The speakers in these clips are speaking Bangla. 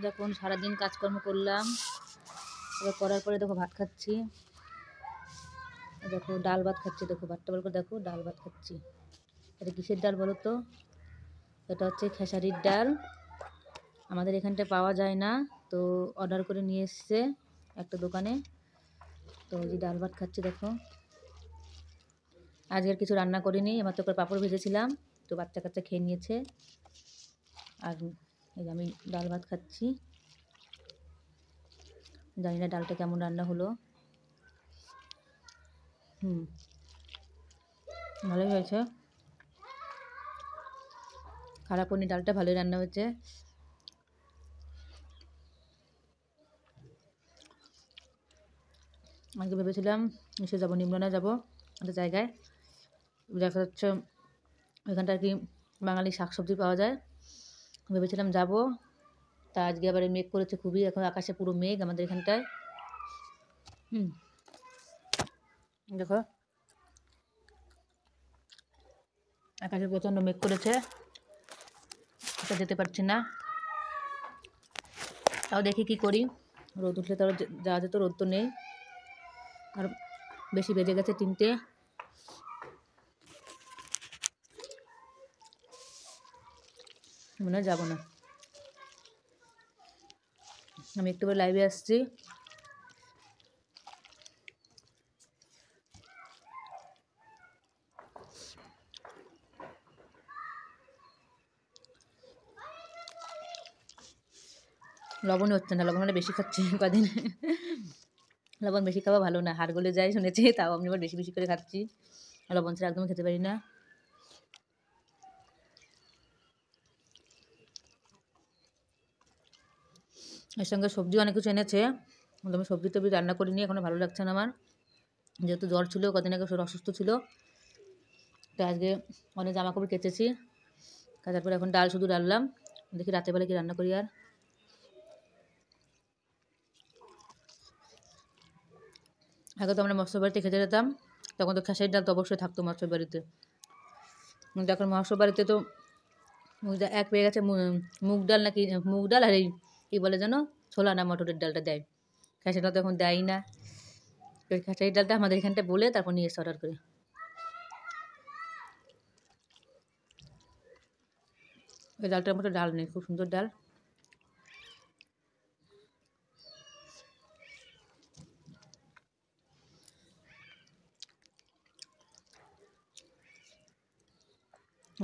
দেখুন সারাদিন কাজকর্ম করলাম, এবার করার পরে দেখো ভাত খাচ্ছি। দেখো ডাল ভাত খাচ্ছি, দেখো ভাতটা বল করে দেখো, ডাল ভাত খাচ্ছি। এটা কিসের ডাল বলো তো? এটা হচ্ছে খেসারির ডাল। আমাদের এখানটায় পাওয়া যায় না, তো অর্ডার করে নিয়ে এসছে একটা দোকানে। তো ওই যে ডাল ভাত খাচ্ছি দেখো। আজকের কিছু রান্না করিনি, আমার তো করে পাঁপড় ভেজেছিলাম, তো বাচ্চা কাচ্চা খেয়ে নিয়েছে। আর এই যে আমি ডাল ভাত খাচ্ছি। জানি না ডালটা কেমন রান্না হলো। ভালোই হয়েছে, খারাপ হয়নি, ডালটা ভালোই রান্না হয়েছে। আজকে ভেবেছিলাম এসে যাবো, নিমরানা যাবো একটা জায়গায়, দেখা যাচ্ছে ওইখানটা আর কি বাঙালি শাকসবজি পাওয়া যায়। ভেবেছিলাম যাব, তা আজকে আবার মেঘ করেছে খুবই, এখন আকাশে পুরো মেঘ আমাদের এখানটায়। দেখো আকাশে প্রচণ্ড মেঘ করেছে, যেতে পারছি না। তাও দেখি কি করি, রোদ উঠলে তাও যাওয়া যেত, রোদ তো নেই। আর বেশি বেজে গেছে 3টে, মনে হয় যাবো না। আমি একটু লাইভে আসছি। লবণই হচ্ছে না, লবণ মানে বেশি খাচ্ছি কদিন। লবণ বেশি খাওয়া ভালো না, হাড় গলে যায় শুনেছি, তাও আমি আবার বেশি বেশি করে খাচ্ছি। লবণ ছাড়া একদমই খেতে পারি না। এর সঙ্গে সবজি অনেক কিছু এনেছে, আমি সবজি টবজি রান্না করিনি, এখনও ভালো লাগছে না আমার, যেহেতু জ্বর ছিল কদিন আগে, শরীর অসুস্থ ছিল। তো আজকে অনেক জামা কাপড় কেচেছি, কাচার পরে এখন ডাল শুধু ডাললাম, দেখি রাতের বেলা কি রান্না করি। আর আগে তো আমরা মৎস্য বাড়িতে খেতে যেতাম, তখন তো খেসারির ডাল তো অবশ্যই থাকতো মৎস্য বাড়িতে। কিন্তু এখন মৎস্য বাড়িতে তো এক পেয়ে গেছে মুগ ডাল, নাকি মুগ ডাল আর এই কী বলে যেন, ছোলা না মটরের ডালটা দেয়। খেসারি ডাল তো এখন দেয়ই না। ওই খেসারির ডালটা আমাদের এখানটা বলে তারপর নিয়ে এসে অর্ডার করে। ওই ডালটার মতো ডাল নেই, খুব সুন্দর ডাল।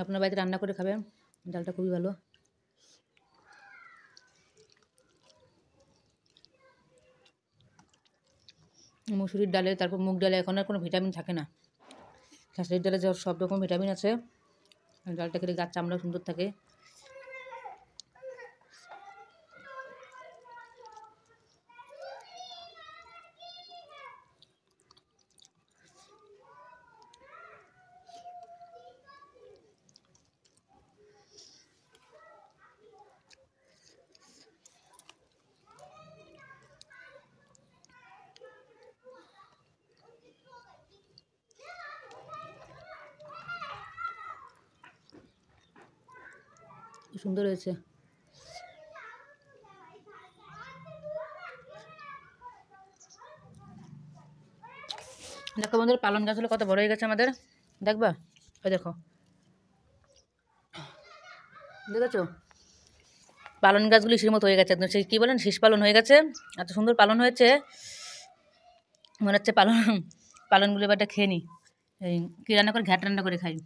আপনার বাড়িতে রান্না করে খাবেন, ডালটা খুবই ভালো। মুসুরির ডালে, তারপর মুগ ডালে এখন আর কোনো ভিটামিন থাকে না। খেসারির ডালে যে সব রকম ভিটামিন আছে, ডালটা খেলে গাছ চামড়া সুন্দর থাকে। সুন্দর হয়েছে। দেখো বন্ধুরা, পালন গাছ হলো কত বড় হয়ে গেছে আমাদের, দেখবা? ওই দেখো, দেখেছো পালন গাছগুলি ইসের মতো হয়ে গেছে একদম, সেই কী বলেন, শীষ পালন হয়ে গেছে, এত সুন্দর পালন হয়েছে, মনে হচ্ছে পালনগুলো এবারটা খেয়ে নিই, এই কী রান্না করে, ঘ্যাট রান্না করে খাই।